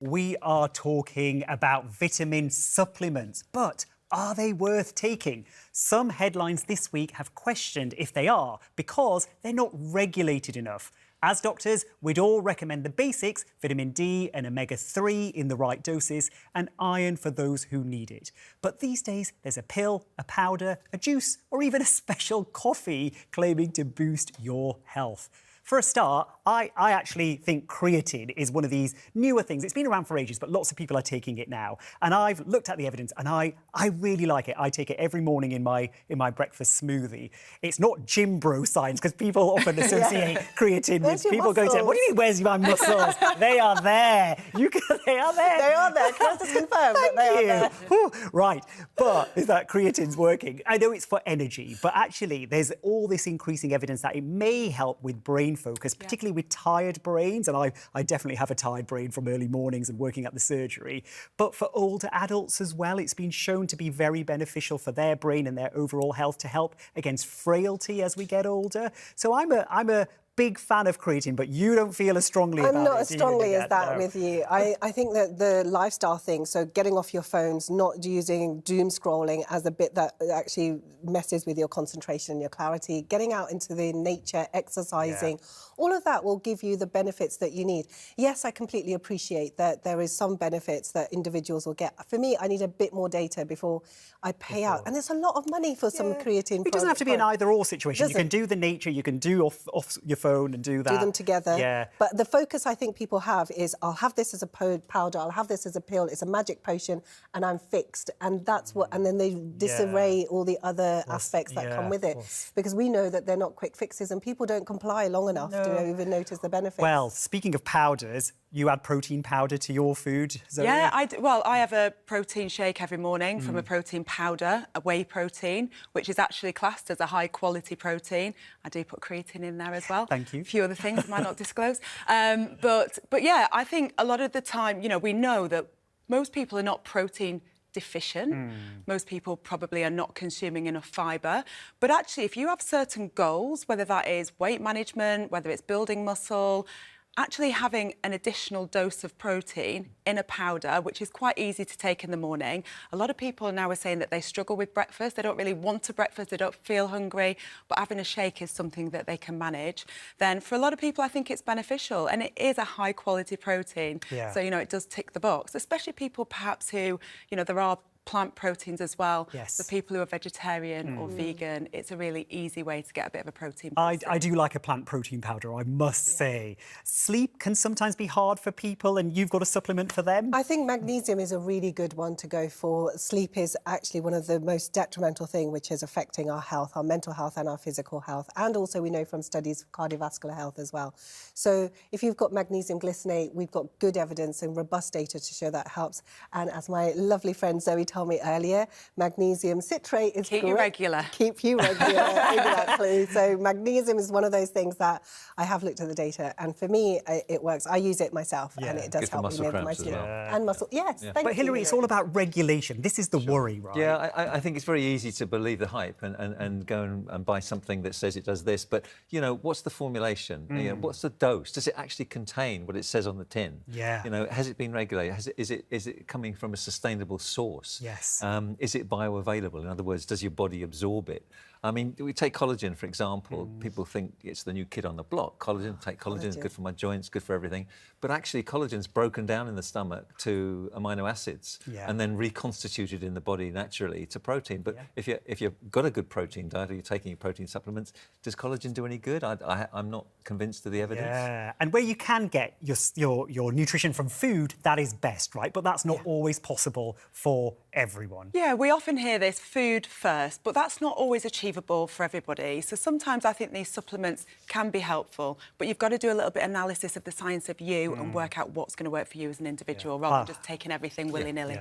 We are talking about vitamin supplements, but are they worth taking? Some headlines this week have questioned if they are because they're not regulated enough. As doctors, we'd all recommend the basics, vitamin D and omega-3 in the right doses, and iron for those who need it. But these days, there's a pill, a powder, a juice, or even a special coffee claiming to boost your health. For a start, I actually think creatine is one of these newer things. It's been around for ages, but lots of people are taking it now. And I've looked at the evidence and I really like it. I take it every morning in my breakfast smoothie. It's not gym bro science, because people often associate creatine with people going to, what do you mean, where's my muscles? They are there. They are there. They are there. Can I just confirm that they are there? Whew. Right. But is that creatine's working? I know it's for energy, but actually there's all this increasing evidence that it may help with brain focus, particularly with tired brains, and I definitely have a tired brain from early mornings and working at the surgery. But for older adults as well, it's been shown to be very beneficial for their brain and their overall health to help against frailty as we get older. So I'm a big fan of creatine, but you don't feel as strongly about it. I'm not as strongly as that with you. I think that the lifestyle thing, so getting off your phones, not using doom scrolling as a bit that actually messes with your concentration and your clarity, getting out into the nature, exercising, all of that will give you the benefits that you need. Yes, I completely appreciate that there is some benefits that individuals will get. For me, I need a bit more data before I pay out. And there's a lot of money for some creatine. It doesn't have to be an either-or situation. You can do the nature, you can do off your phone and do that. Do them together. Yeah. But the focus I think people have is, I'll have this as a powder, I'll have this as a pill, it's a magic potion, and I'm fixed. And that's what, and then they disarray all the other aspects that come with it. Because we know that they're not quick fixes and people don't comply long enough to even notice the benefits. Well, speaking of powders, you add protein powder to your food, Zoe? Yeah, I have a protein shake every morning from a protein powder, a whey protein, which is actually classed as a high-quality protein. I do put creatine in there as well. Thank you. A few other things I might not disclose. But yeah, I think a lot of the time, you know, we know that most people are not protein deficient. Most people probably are not consuming enough fibre. But actually, if you have certain goals, whether that is weight management, whether it's building muscle, actually having an additional dose of protein in a powder, which is quite easy to take in the morning. A lot of people now are saying that they struggle with breakfast. They don't really want a breakfast. They don't feel hungry. But having a shake is something that they can manage. Then for a lot of people, I think it's beneficial. And it is a high-quality protein. Yeah. So, you know, it does tick the box, especially people perhaps who, you know, there are plant proteins as well. Yes. For people who are vegetarian or vegan, it's a really easy way to get a bit of a protein. I do like a plant protein powder, I must say. Sleep can sometimes be hard for people, and you've got a supplement for them? I think magnesium is a really good one to go for. Sleep is actually one of the most detrimental things which is affecting our health, our mental health and our physical health. And also we know from studies of cardiovascular health as well. So if you've got magnesium glycinate, we've got good evidence and robust data to show that helps. And as my lovely friend Zoe told me earlier, magnesium citrate is Keep you regular. Keep you regular, exactly. So magnesium is one of those things that I have looked at the data, and for me, it works. I use it myself, and it does help me with my sleep. And muscle, yes. Thank But Hilary, you. it's all about regulation. This is the worry, right? Yeah, I think it's very easy to believe the hype and go and buy something that says it does this. But, you know, what's the formulation? You know, what's the dose? Does it actually contain what it says on the tin? Yeah. You know, has it been regulated? Is it coming from a sustainable source? Yes. Is it bioavailable? In other words, does your body absorb it? I mean, we take collagen, for example. People think it's the new kid on the block. Take collagen, it's good for my joints, good for everything. But actually, collagen's broken down in the stomach to amino acids and then reconstituted in the body naturally to protein. But if you've got a good protein diet or you're taking your protein supplements, does collagen do any good? I'm not convinced of the evidence. Yeah, and where you can get your nutrition from food, that is best, right? But that's not always possible for everyone. Yeah, we often hear this, food first, but that's not always achievable for everybody. So sometimes I think these supplements can be helpful, but you've got to do a little bit of analysis of the science of you and work out what's going to work for you as an individual rather than just taking everything willy-nilly.